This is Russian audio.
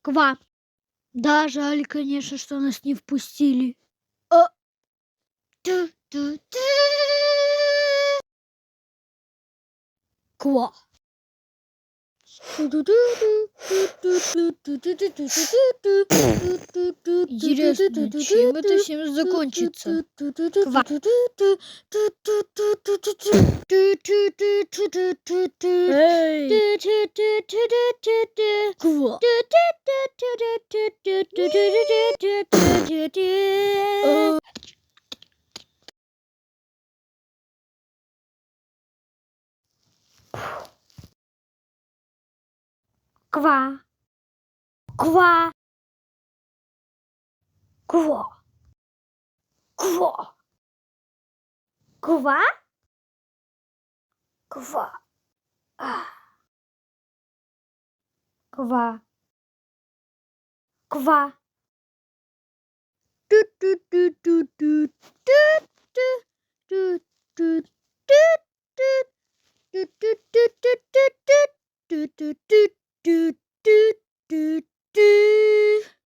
Ква. Да, жаль, конечно, что нас не впустили. А. Ту-ту-ту. Ква. Интересно, чем это всем закончится? Ква. Эй! Ква. Ква. Ква. Ква. Ква. Ква. Ква. Ква. Ква.